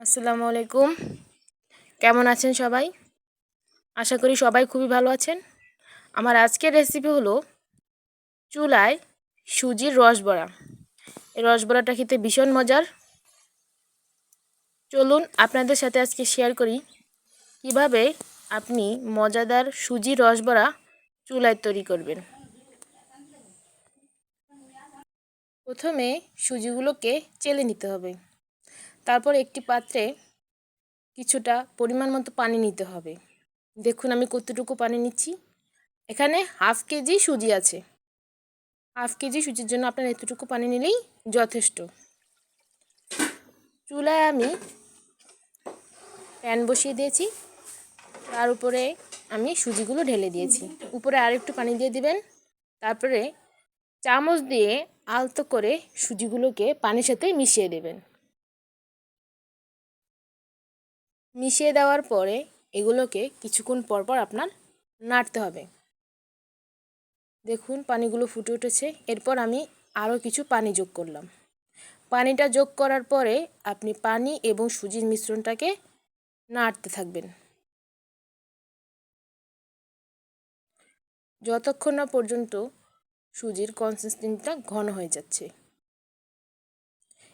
আসসালামু আলাইকুম। কেমন আছেন সবাই? আশা করি সবাই খুবই ভালো আছেন। আমার আজকের রেসিপি হলো চুলায় সুজির রসবড়া। এই রসবড়াটা খেতে ভীষণ মজার। চলুন আপনাদের সাথে আজকে শেয়ার করি কিভাবে আপনি মজাদার সুজির রসবড়া চুলায় তৈরি করবেন। প্রথমে সুজিগুলোকে চেলে নিতে হবে। তারপর একটি পাত্রে কিছুটা পরিমাণ মতো পানি নিতে হবে। দেখুন আমি কতটুকু পানি নিচ্ছি। এখানে হাফ কেজি সুজি আছে। হাফ কেজি সুজির জন্য আপনার এতটুকু পানি নিলেই যথেষ্ট। চুলায় আমি প্যান বসিয়ে দিয়েছি, তার উপরে আমি সুজিগুলো ঢেলে দিয়েছি। উপরে আর একটু পানি দিয়ে দিবেন। তারপরে চামচ দিয়ে আলতো করে সুজিগুলোকে পানির সাথে মিশিয়ে দেবেন। মিশিয়ে দেওয়ার পরে এগুলোকে কিছুক্ষণ পর পর আপনার নাড়তে হবে। দেখুন পানিগুলো ফুটে উঠেছে। এরপর আমি আরও কিছু পানি যোগ করলাম। পানিটা যোগ করার পরে আপনি পানি এবং সুজির মিশ্রণটাকে নাড়তে থাকবেন যতক্ষণ না পর্যন্ত সুজির কনসিস্টেন্সিটা ঘন হয়ে যাচ্ছে।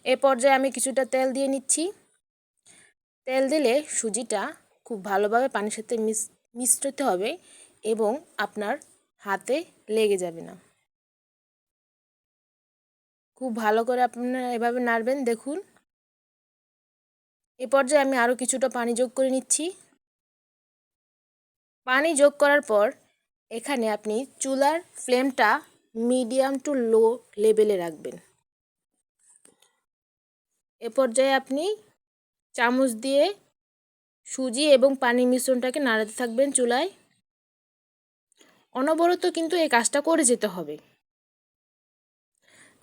এ পর্যায়ে আমি কিছুটা তেল দিয়ে নিচ্ছি। তেল দিলে সুজিটা খুব ভালোভাবে পানির সাথে মিশ্রিত হবে এবং আপনার হাতে লেগে যাবে না। খুব ভালো করে আপনারা এভাবে নাড়বেন। দেখুন এ পর্যায়ে আমি আরও কিছুটা পানি যোগ করে নিচ্ছি। পানি যোগ করার পর এখানে আপনি চুলার ফ্লেমটা মিডিয়াম টু লো লেভেলে রাখবেন। এ পর্যায়ে আপনি চামচ দিয়ে সুজি এবং পানির মিশ্রণটাকে নাড়াতে থাকবেন চুলায়। অনবরত কিন্তু এই কাজটা করে যেতে হবে।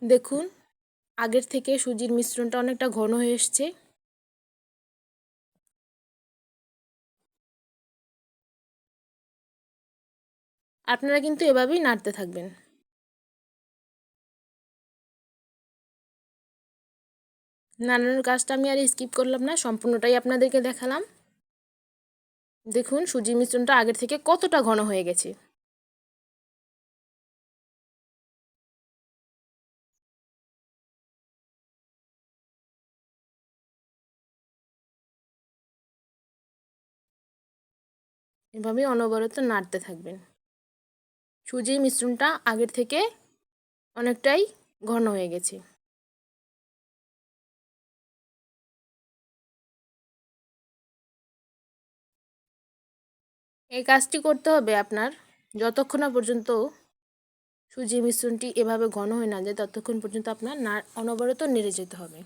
দেখুন আগের থেকে সুজির মিশ্রণটা অনেকটা ঘন হয়ে এসছে। আপনারা কিন্তু এভাবেই নাড়তে থাকবেন। নাড়ানোর কাজটা আমি আর স্কিপ করলাম না, সম্পূর্ণটাই আপনাদেরকে দেখালাম। দেখুন সুজির মিশ্রণটা আগের থেকে কতটা ঘন হয়ে গেছে। এভাবেই অনবরত নাড়তে থাকবেন। সুজির মিশ্রণটা আগের থেকে অনেকটাই ঘন হয়ে গেছে। এই কাজটি করতে হবে আপনার যতক্ষণ না পর্যন্ত সুজির মিশ্রণটি এভাবে ঘন হয়ে না যায়, ততক্ষণ পর্যন্ত আপনার অনবরত নেড়ে যেতে হবে।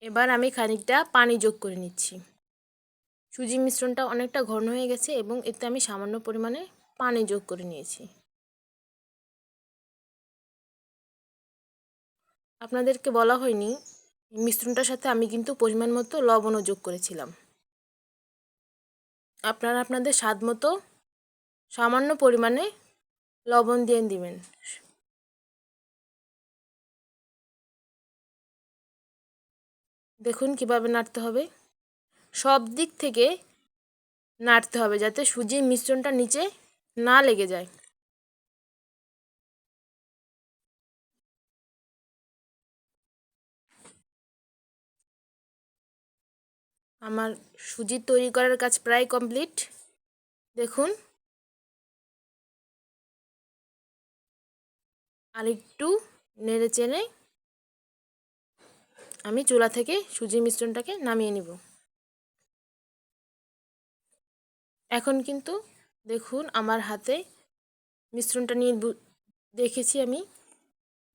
এবার আমি খানিকটা পানি যোগ করে নিচ্ছি। সুজির মিশ্রণটা অনেকটা ঘন হয়ে গেছে এবং এতে আমি সামান্য পরিমাণে পানি যোগ করে নিয়েছি। আপনাদেরকে বলা হয়নি, মিশ্রণটার সাথে আমি কিন্তু পরিমাণ মতো লবণও যোগ করেছিলাম। আপনারা আপনাদের স্বাদ মতো সামান্য পরিমাণে লবণ দিয়ে দিবেন। দেখুন কিভাবে নাড়তে হবে। সব দিক থেকে নাড়তে হবে যাতে সুজির মিশ্রণটা নিচে না লেগে যায়। আমার সুজি তৈরি করার কাজ প্রায় কমপ্লিট। দেখুন আরেকটু নেড়ে চেড়ে আমি চুলা থেকে সুজির মিশ্রণটাকে নামিয়ে নিব। এখন কিন্তু দেখুন আমার হাতে মিশ্রণটা নিয়ে দেখেছি আমি,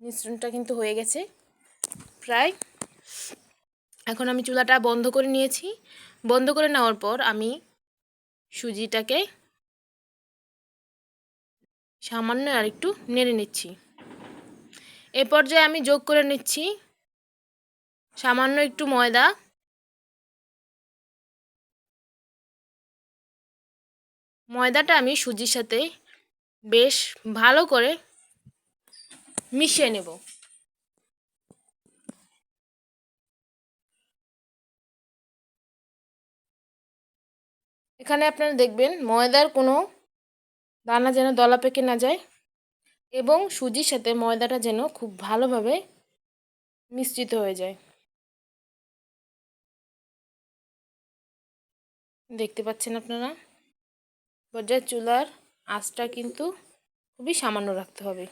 মিশ্রণটা কিন্তু হয়ে গেছে প্রায়। এখন আমি চুলাটা বন্ধ করে নিয়েছি। বন্ধ করে নেওয়ার পর আমি সুজিটাকে সামান্য আরেকটু নেড়ে নিচ্ছি। এ পর্যায়ে আমি যোগ করে নিচ্ছি সামান্য একটু ময়দা। ময়দাটা আমি সুজির সাথে বেশ ভালো করে মিশিয়ে নেব। এখানে আপনারা দেখবেন ময়দার কোনো দানা যেন দলা পেকে না যায় এবং সুজির সাথে ময়দাটা যেন খুব ভালোভাবে মিশ্রিত হয়ে যায়। দেখতে পাচ্ছেন আপনারা, পর্যায়ে চুলার আঁচটা কিন্তু খুবই সামান্য রাখতে হবে।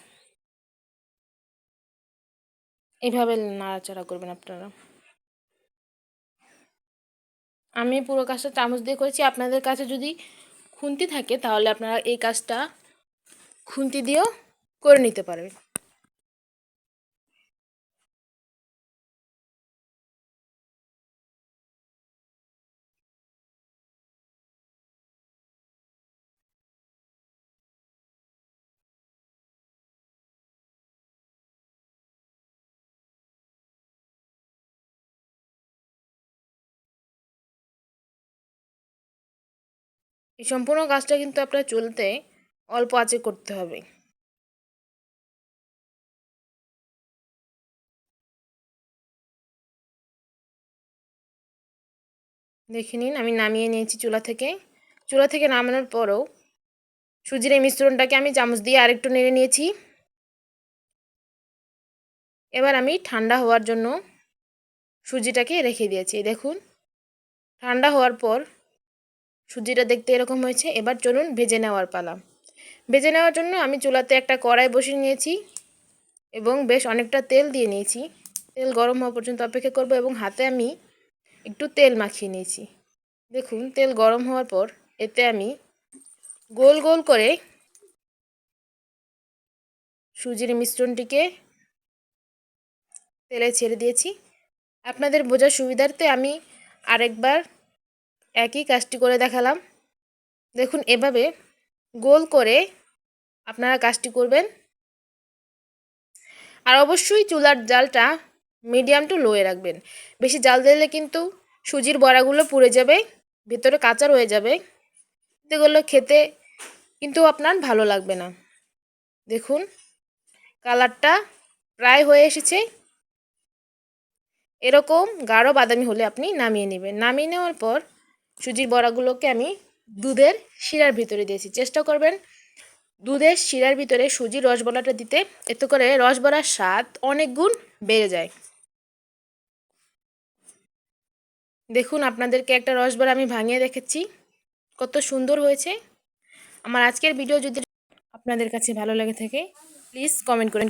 এভাবে নাড়াচাড়া করবেন আপনারা। আমি পুরো কাজটা চামচ দিয়ে করেছি। আপনাদের কাছে যদি খুন্তি থাকে তাহলে আপনারা এই কাজটা খুন্তি দিয়েও করে নিতে পারবেন। এই সম্পূর্ণ কাজটা কিন্তু আপনার চুলাতে অল্প আঁচে করতে হবে। দেখে নিন, আমি নামিয়ে নিয়েছি চুলা থেকে। চুলা থেকে নামানোর পরও সুজির এই মিশ্রণটাকে আমি চামচ দিয়ে আরেকটু নেড়ে নিয়েছি। এবার আমি ঠান্ডা হওয়ার জন্য সুজিটাকে রেখে দিয়েছি। দেখুন, ঠান্ডা হওয়ার পর সুজিটা দেখতে এরকম হয়েছে। এবার চলুন ভেজে নেওয়ার পালা। ভেজে নেওয়ার জন্য আমি চুলাতে একটা কড়াই বসিয়ে নিয়েছি এবং বেশ অনেকটা তেল দিয়ে নিয়েছি। তেল গরম হওয়া পর্যন্ত অপেক্ষা করব এবং হাতে আমি একটু তেল মাখিয়ে নিয়েছি। দেখুন, তেল গরম হওয়ার পর এতে আমি গোল গোল করে সুজির মিশ্রণটিকে তেলে ছেড়ে দিয়েছি। আপনাদের বোঝার সুবিধার্থে আমি আরেকবার একই কাজটি করে দেখালাম। দেখুন, এভাবে গোল করে আপনারা কাজটি করবেন। আর অবশ্যই চুলার জালটা মিডিয়াম টু লোয়ে রাখবেন। বেশি জাল দিলে কিন্তু সুজির বড়াগুলো পুড়ে যাবে, ভেতরে কাঁচা রয়ে যাবে। এগুলো খেতে কিন্তু আপনার ভালো লাগবে না। দেখুন, কালারটা প্রায় হয়ে এসেছে। এরকম গাঢ় বাদামি হলে আপনি নামিয়ে নেবেন। নামিয়ে নেওয়ার পর সুজির বড়াগুলোকে আমি দুধের শিরার ভিতরে দিয়েছি। চেষ্টা করবেন দুধের শিরার ভিতরে সুজির রসবড়াটা দিতে, এতে করে রসবড়ার স্বাদ অনেক গুণ বেড়ে যায়। দেখুন, আপনাদেরকে একটা রসবড়া আমি ভাঙিয়ে রেখেছি, কত সুন্দর হয়েছে। আমার আজকের ভিডিও যদি আপনাদের কাছে ভালো লাগে থাকে প্লিজ কমেন্ট করেন।